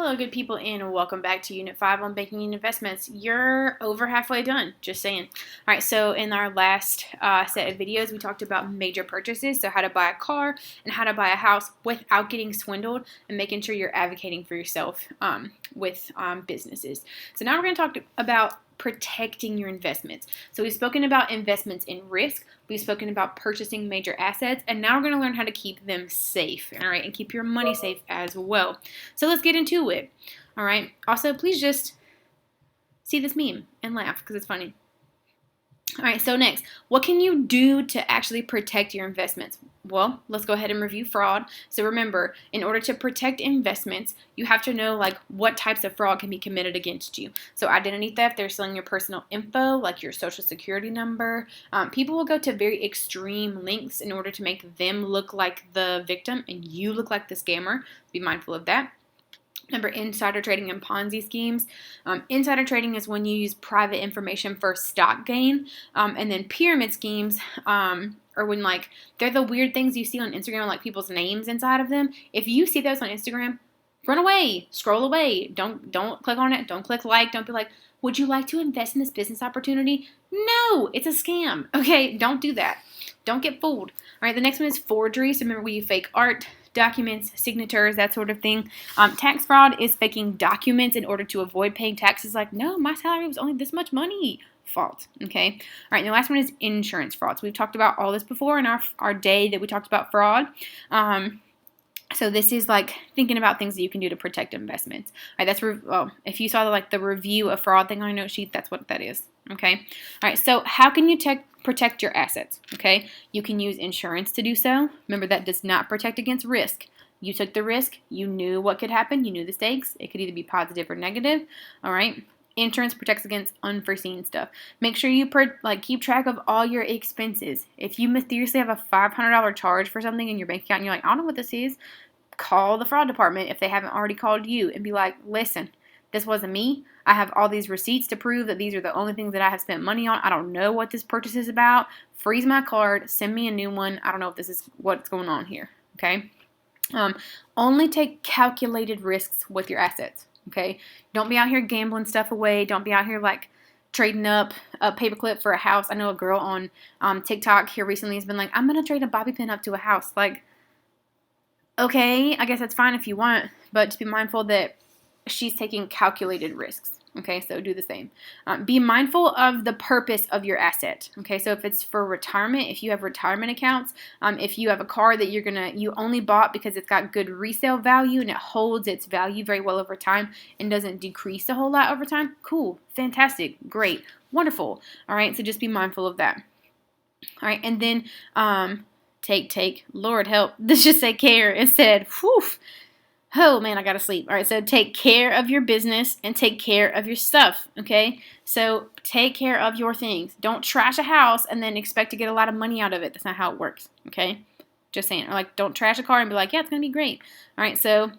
Hello, good people, and welcome back to Unit 5 on Banking and Investments. You're over halfway done, just saying. All right, so in our last set of videos, we talked about major purchases, so how to buy a car and how to buy a house without getting swindled and making sure you're advocating for yourself with businesses. So now we're going to talk about protecting your investments. So we've spoken about investments in risk, we've spoken about purchasing major assets, and now we're going to learn how to keep them safe, all right, and keep your money safe as well. So let's get into it, all right? Also, please just see this meme and laugh because it's funny. All right, so next, what can you do to actually protect your investments? Well, let's go ahead and review fraud. So remember, in order to protect investments, you have to know what types of fraud can be committed against you. So identity theft, they're stealing your personal info, like your social security number. People will go to very extreme lengths in order to make them look like the victim and you look like the scammer. Be mindful of that. Remember, insider trading and Ponzi schemes. Insider trading is when you use private information for stock gain. And then pyramid schemes are when they're the weird things you see on Instagram, like people's names inside of them. If you see those on Instagram, run away, scroll away. Don't click on it. Don't click like. Don't be like, would you like to invest in this business opportunity? No, it's a scam. Okay, don't do that. Don't get fooled. All right, the next one is forgery. So remember, we fake art, documents, signatures, that sort of thing. Tax fraud is faking documents in order to avoid paying taxes. Like, no, my salary was only this much money. Fault. Okay. All right. And the last one is insurance fraud. So we've talked about all this before in our day that we talked about fraud. So this is thinking about things that you can do to protect investments. All right. If you saw the review of fraud thing on your note sheet, that's what that is. Okay. All right. So how can you protect your assets? Okay. You can use insurance to do so. Remember, that does not protect against risk. You took the risk. You knew what could happen. You knew the stakes. It could either be positive or negative. All right. Insurance protects against unforeseen stuff. Make sure you keep track of all your expenses. If you mysteriously have a $500 charge for something in your bank account and you're like, I don't know what this is, call the fraud department if they haven't already called you and be like, listen, this wasn't me. I have all these receipts to prove that these are the only things that I have spent money on. I don't know what this purchase is about. Freeze my card. Send me a new one. I don't know if this is what's going on here. Okay. Only take calculated risks with your assets. Okay. Don't be out here gambling stuff away. Don't be out here trading up a paperclip for a house. I know a girl on TikTok here recently has been like, I'm going to trade a bobby pin up to a house. Okay, I guess that's fine if you want, but just be mindful that she's taking calculated risks. Okay, so do the same. Be mindful of the purpose of your asset. Okay, so if it's for retirement, if you have retirement accounts, if you have a car that you only bought because it's got good resale value and it holds its value very well over time and doesn't decrease a whole lot over time, cool, fantastic, great, wonderful. All right, so just be mindful of that. All right, and then Lord help, this just said care instead. Whew. Oh man, I gotta sleep. All right, so take care of your business and take care of your stuff, okay? So take care of your things. Don't trash a house and then expect to get a lot of money out of it. That's not how it works, okay? Just saying. Or don't trash a car and be like, yeah, it's gonna be great. All right, so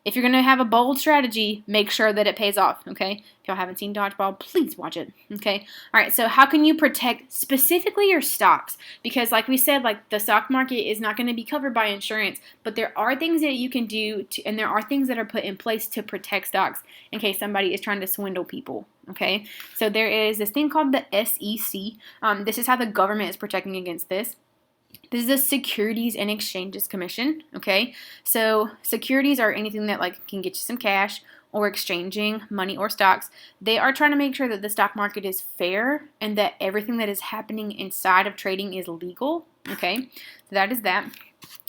if you're going to have a bold strategy, make sure that it pays off, okay? If y'all haven't seen Dodgeball, please watch it, okay? All right, so how can you protect specifically your stocks? Because like we said, the stock market is not going to be covered by insurance, but there are things that you can do, and there are things that are put in place to protect stocks in case somebody is trying to swindle people, okay? So there is this thing called the SEC. This is how the government is protecting against this. This is the Securities and Exchanges Commission, okay? So securities are anything that can get you some cash or exchanging money or stocks. They are trying to make sure that the stock market is fair and that everything that is happening inside of trading is legal, okay? So that is that.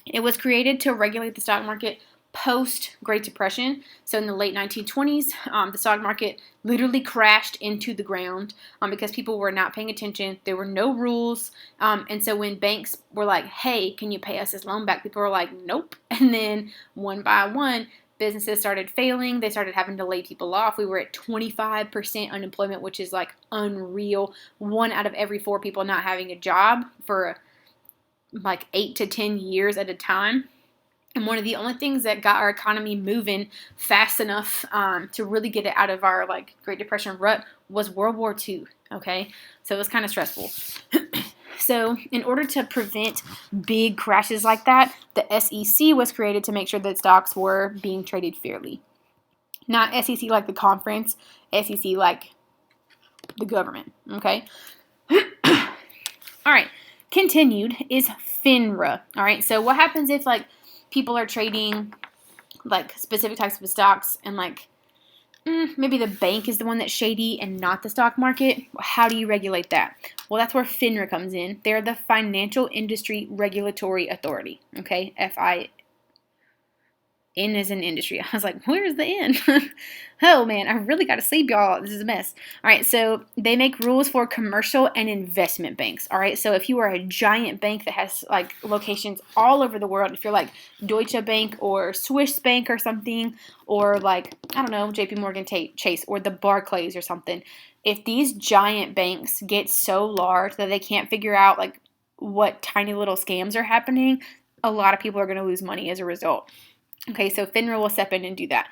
It was created to regulate the stock market post-Great Depression. So in the late 1920s, the stock market literally crashed into the ground because people were not paying attention. There were no rules. And so when banks were like, hey, can you pay us this loan back? People were like, nope. And then one by one, businesses started failing. They started having to lay people off. We were at 25% unemployment, which is unreal. 1 out of every 4 people not having a job for 8 to 10 years at a time. And one of the only things that got our economy moving fast enough to really get it out of our Great Depression rut was World War II. Okay, so it was kind of stressful. So in order to prevent big crashes like that, the SEC was created to make sure that stocks were being traded fairly. Not SEC like the conference, SEC like the government, okay? All right, continued is FINRA. All right, so what happens if like people are trading like specific types of stocks and like maybe the bank is the one that's shady and not the stock market? How do you regulate that? Well, that's where FINRA comes in. They're the Financial Industry Regulatory Authority, okay? N is in industry. I was like, where's the N? Oh man, I really got to sleep, y'all. This is a mess. All right, so they make rules for commercial and investment banks. All right, so if you are a giant bank that has like locations all over the world, if you're like Deutsche Bank or Swiss Bank or something, or like, I don't know, JP Morgan Chase or the Barclays or something, if these giant banks get so large that they can't figure out like what tiny little scams are happening, a lot of people are going to lose money as a result. Okay, so FINRA will step in and do that.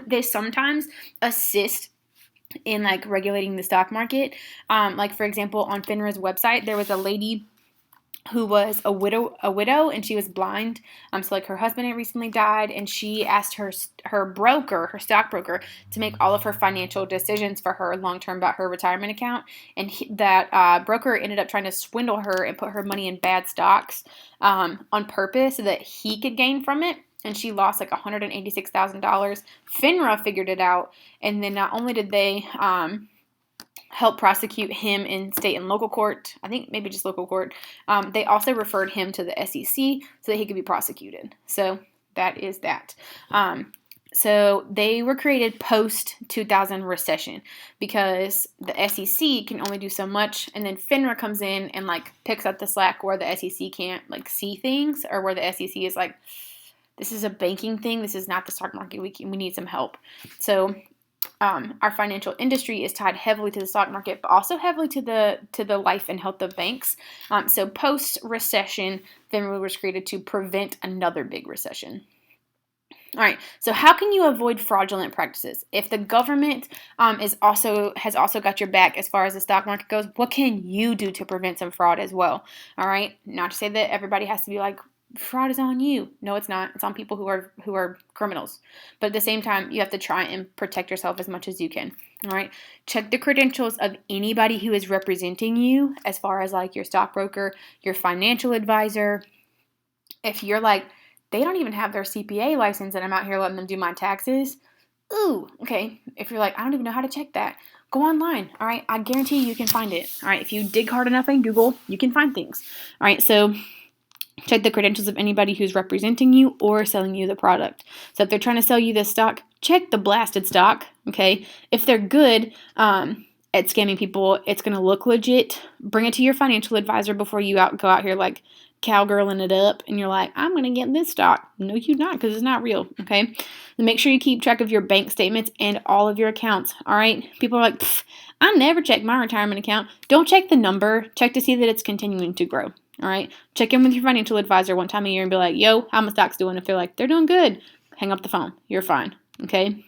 They sometimes assist in like regulating the stock market. Like for example, on FINRA's website, there was a lady who was a widow, and she was blind. So like her husband had recently died, and she asked her stockbroker, to make all of her financial decisions for her long term about her retirement account. And that broker ended up trying to swindle her and put her money in bad stocks on purpose so that he could gain from it. And she lost like $186,000. FINRA figured it out, and then not only did they help prosecute him in state and local court, I think maybe just local court, they also referred him to the SEC so that he could be prosecuted. So that is that. So they were created post-2000 recession because the SEC can only do so much, and then FINRA comes in and like picks up the slack where the SEC can't like see things, or where the SEC is like, this is a banking thing, this is not the stock market, we need some help. So our financial industry is tied heavily to the stock market, but also heavily to the life and health of banks. So post-recession, FINRA was created to prevent another big recession. All right, so how can you avoid fraudulent practices? If the government has also got your back as far as the stock market goes, what can you do to prevent some fraud as well? All right, not to say that everybody has to be like, fraud is on you. No, it's not. It's on people who are criminals. But at the same time, you have to try and protect yourself as much as you can. All right. Check the credentials of anybody who is representing you, as far as like your stockbroker, your financial advisor. If you're like, they don't even have their CPA license and I'm out here letting them do my taxes. Ooh, okay. If you're like, I don't even know how to check that, go online. All right. I guarantee you can find it. All right. If you dig hard enough in Google, you can find things. All right. So check the credentials of anybody who's representing you or selling you the product. So if they're trying to sell you this stock, check the blasted stock, okay? If they're good at scamming people, it's going to look legit. Bring it to your financial advisor before you go out here like cowgirling it up and you're like, I'm going to get this stock. No, you're not, because it's not real, okay? And make sure you keep track of your bank statements and all of your accounts, all right? People are like, I never check my retirement account. Don't check the number. Check to see that it's continuing to grow. All right, check in with your financial advisor one time a year and be like, yo, how my stock's doing? If they're like, they're doing good, hang up the phone. You're fine, okay?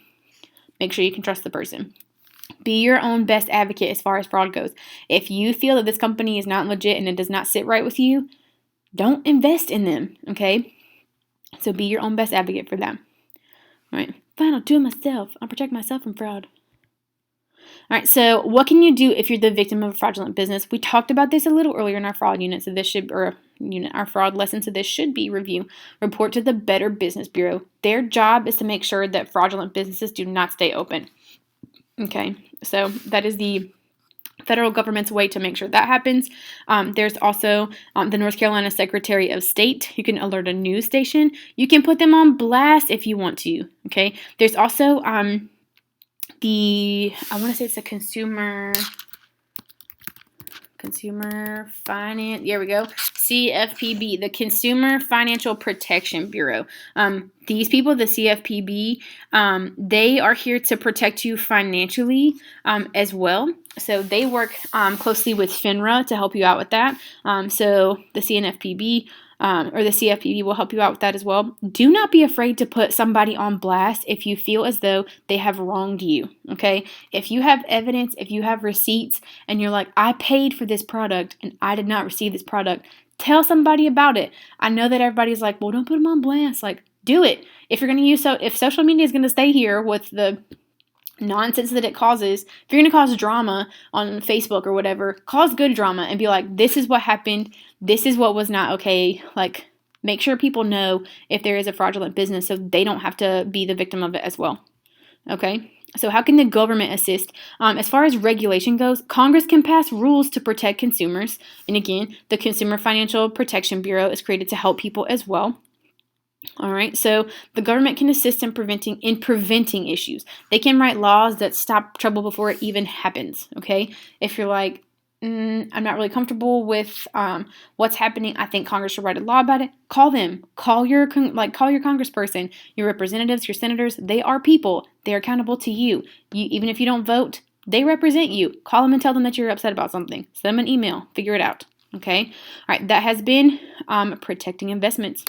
Make sure you can trust the person. Be your own best advocate as far as fraud goes. If you feel that this company is not legit and it does not sit right with you, don't invest in them, okay? So be your own best advocate for them. All right, fine, I'll do it myself. I'll protect myself from fraud. All right, so what can you do if you're the victim of a fraudulent business? We talked about this a little earlier in our fraud unit, so this should, our fraud lesson, so this should be review. Report to the Better Business Bureau. Their job is to make sure that fraudulent businesses do not stay open. Okay, so that is the federal government's way to make sure that happens. There's also the North Carolina Secretary of State. You can alert a news station. You can put them on blast if you want to, okay? There's also I want to say it's a consumer finance, there we go, CFPB, the Consumer Financial Protection Bureau. These people, the CFPB, they are here to protect you financially as well. So they work closely with FINRA to help you out with that. So the CNFPB or the CFPB will help you out with that as well. Do not be afraid to put somebody on blast if you feel as though they have wronged you, okay? If you have evidence, if you have receipts, and you're like, I paid for this product and I did not receive this product, tell somebody about it. I know that everybody's like, well, don't put them on blast. Like, do it. If you're going to use if social media is going to stay here with the nonsense that it causes, if you're going to cause drama on Facebook or whatever, cause good drama and be like, this is what happened, this is what was not okay. Like, make sure people know if there is a fraudulent business so they don't have to be the victim of it as well. Okay? So how can the government assist? As far as regulation goes, Congress can pass rules to protect consumers. And again, the Consumer Financial Protection Bureau is created to help people as well. All right, so the government can assist in preventing issues. They can write laws that stop trouble before it even happens. Okay, if you're like, I'm not really comfortable with what's happening, I think Congress should write a law about it. Call them. Call your congressperson, your representatives, your senators. They are people. They're accountable to you. Even if you don't vote, they represent you. Call them and tell them that you're upset about something. Send them an email. Figure it out. Okay. All right. That has been protecting investments.